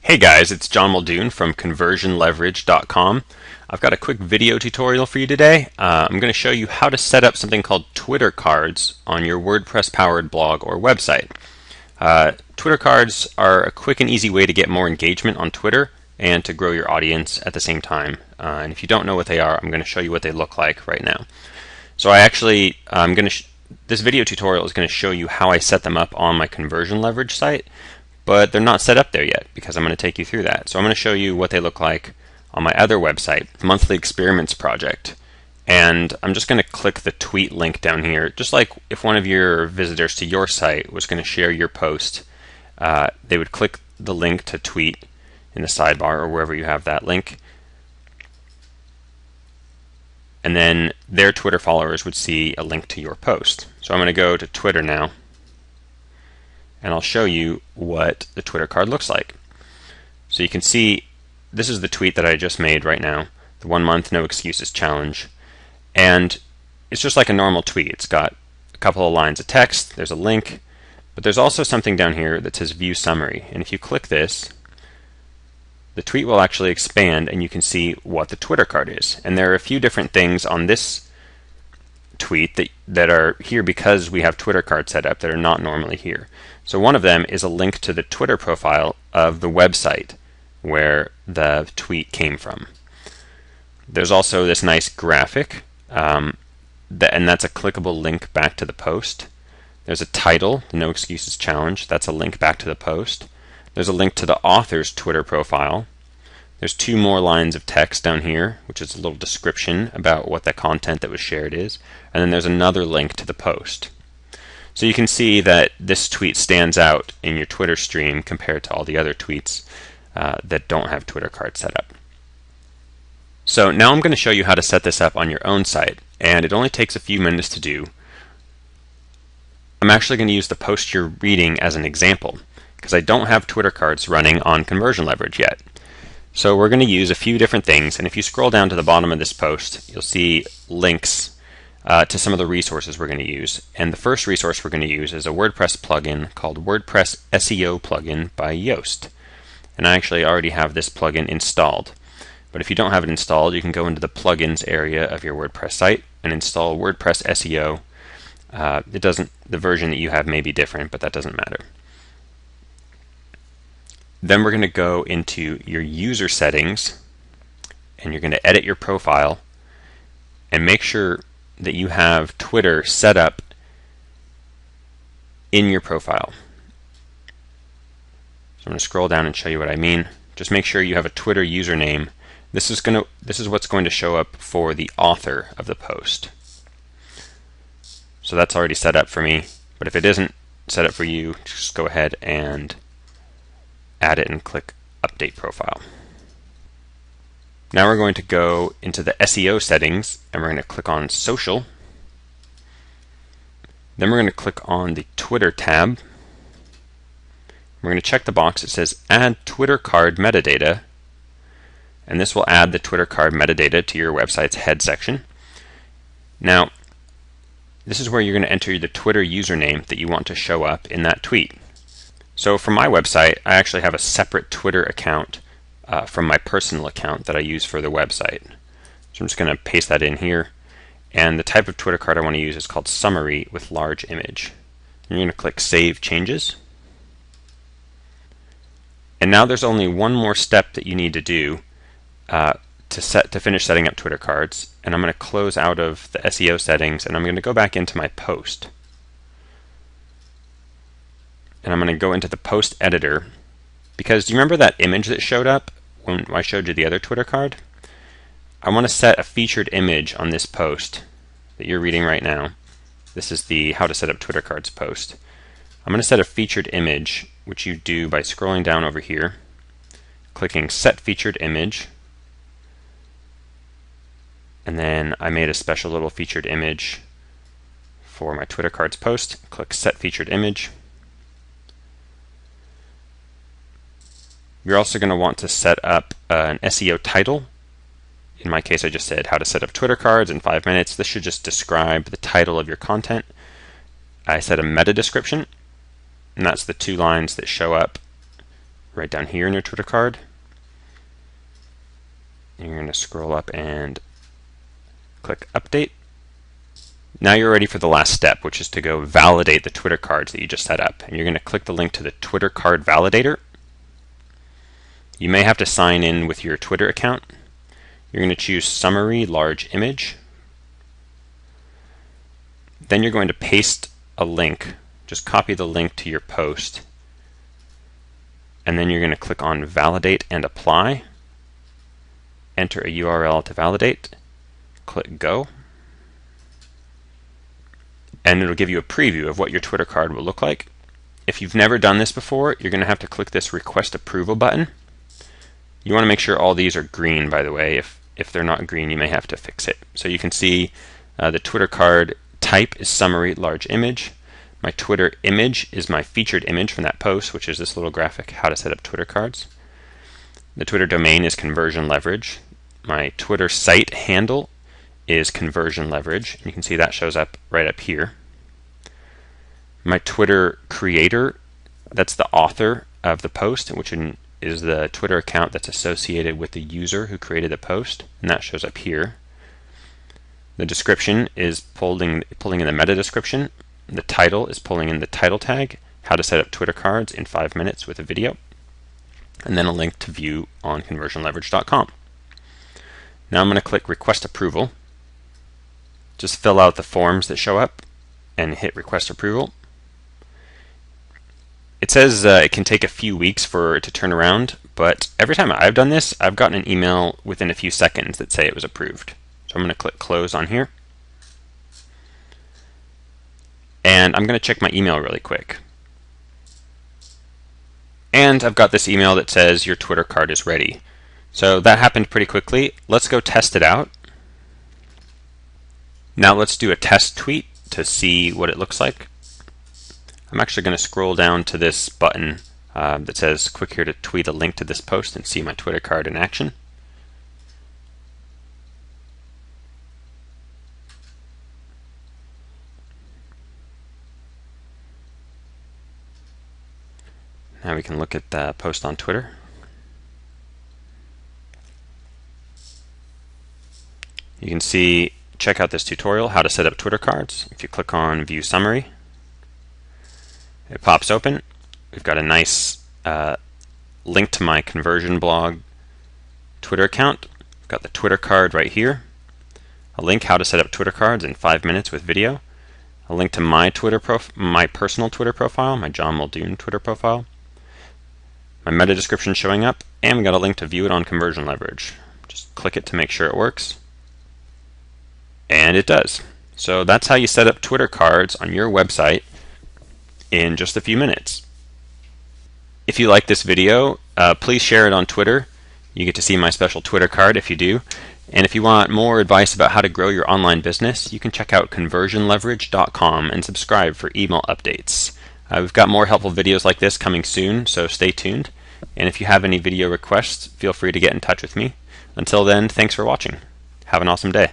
Hey guys, it's John Muldoon from conversionleverage.com. I've got a quick video tutorial for you today. I'm going to show you how to set up something called Twitter cards on your WordPress powered blog or website. Twitter cards are a quick and easy way to get more engagement on Twitter and to grow your audience at the same time. And if you don't know what they are, I'm going to show you what they look like right now. So this video tutorial is going to show you how I set them up on my Conversion Leverage site. But they're not set up there yet because I'm going to take you through that. So I'm going to show you what they look like on my other website, Monthly Experiments Project. And I'm just going to click the tweet link down here. Just like if one of your visitors to your site was going to share your post, they would click the link to tweet in the sidebar or wherever you have that link. And then their Twitter followers would see a link to your post. So I'm going to go to Twitter now. And I'll show you what the Twitter card looks like. So you can see this is the tweet that I just made right now, the 1 month no excuses challenge. And it's just like a normal tweet. It's got a couple of lines of text, there's a link, but there's also something down here that says view summary. And if you click this, the tweet will actually expand and you can see what the Twitter card is. And there are a few different things on this tweet that are here because we have Twitter cards set up that are not normally here. So one of them is a link to the Twitter profile of the website where the tweet came from. There's also this nice graphic, and that's a clickable link back to the post. There's a title, the No Excuses Challenge, that's a link back to the post. There's a link to the author's Twitter profile. There's 2 more lines of text down here, which is a little description about what the content that was shared is. And then there's another link to the post. So you can see that this tweet stands out in your Twitter stream compared to all the other tweets that don't have Twitter cards set up. So now I'm going to show you how to set this up on your own site, and it only takes a few minutes to do. I'm actually going to use the post you're reading as an example because I don't have Twitter cards running on Conversion Leverage yet. So we're going to use a few different things, and if you scroll down to the bottom of this post, you'll see links to some of the resources we're going to use. And the first resource we're going to use is a WordPress plugin called WordPress SEO Plugin by Yoast. And I actually already have this plugin installed. But if you don't have it installed, you can go into the plugins area of your WordPress site and install WordPress SEO. The version that you have may be different, but that doesn't matter. Then we're going to go into your user settings and you're going to edit your profile and make sure that you have Twitter set up in your profile. So I'm going to scroll down and show you what I mean. Just make sure you have a Twitter username. This is what's going to show up for the author of the post. So that's already set up for me, but if it isn't set up for you, just go ahead and add it and click Update Profile. Now we're going to go into the SEO settings and we're going to click on Social. Then we're going to click on the Twitter tab. We're going to check the box that says Add Twitter Card Metadata, and this will add the Twitter card metadata to your website's head section. Now, this is where you're going to enter the Twitter username that you want to show up in that tweet. So for my website, I actually have a separate Twitter account from my personal account that I use for the website. So I'm just going to paste that in here. And the type of Twitter card I want to use is called Summary with Large Image. And you're going to click Save Changes. And now there's only one more step that you need to do to finish setting up Twitter cards. And I'm going to close out of the SEO settings and I'm going to go back into my post. And I'm going to go into the post editor because do you remember that image that showed up when I showed you the other Twitter card? I want to set a featured image on this post that you're reading right now. This is the How to Set Up Twitter Cards post. I'm going to set a featured image, which you do by scrolling down over here, clicking Set Featured Image, and then I made a special little featured image for my Twitter cards post. Click Set Featured Image. You're also going to want to set up an SEO title. In my case, I just said how to set up Twitter cards in 5 minutes. This should just describe the title of your content. I set a meta description, and that's the 2 lines that show up right down here in your Twitter card. You're going to scroll up and click Update. Now you're ready for the last step, which is to go validate the Twitter cards that you just set up. And you're going to click the link to the Twitter card validator. You may have to sign in with your Twitter account. You're going to choose Summary Large Image. Then you're going to paste a link. Just copy the link to your post. And then you're going to click on Validate and Apply. Enter a URL to validate. Click Go. And it'll give you a preview of what your Twitter card will look like. If you've never done this before, you're going to have to click this Request Approval button. You want to make sure all these are green, by the way. If they're not green, you may have to fix it. So you can see the Twitter card type is Summary Large Image. My Twitter image is my featured image from that post, which is this little graphic, How to Set Up Twitter Cards. The Twitter domain is Conversion Leverage. My Twitter site handle is Conversion Leverage. You can see that shows up right up here. My Twitter creator, that's the author of the post, which is the Twitter account that's associated with the user who created the post, and that shows up here. The description is pulling in the meta description. The title is pulling in the title tag, How to Set Up Twitter Cards in 5 minutes with a video, and then a link to view on conversionleverage.com. Now I'm going to click Request Approval. Just fill out the forms that show up and hit Request Approval. It says it can take a few weeks for it to turn around, but every time I've done this, I've gotten an email within a few seconds that say it was approved. So I'm going to click Close on here. And I'm going to check my email really quick. And I've got this email that says your Twitter card is ready. So that happened pretty quickly. Let's go test it out. Now let's do a test tweet to see what it looks like. I'm actually going to scroll down to this button that says click here to tweet a link to this post and see my Twitter card in action. Now we can look at the post on Twitter. You can see, check out this tutorial, how to set up Twitter cards. If you click on View Summary, it pops open. We've got a nice link to my Conversion blog Twitter account. We've got the Twitter card right here. A link, how to set up Twitter cards in 5 minutes with video. A link to my personal Twitter profile, my John Muldoon Twitter profile. My meta description showing up, and we got a link to view it on Conversion Leverage. Just click it to make sure it works. And it does. So that's how you set up Twitter cards on your website in just a few minutes. If you like this video, please share it on Twitter. You get to see my special Twitter card if you do. And if you want more advice about how to grow your online business, you can check out conversionleverage.com and subscribe for email updates. We've got more helpful videos like this coming soon, so stay tuned. And if you have any video requests, feel free to get in touch with me. Until then, thanks for watching. Have an awesome day.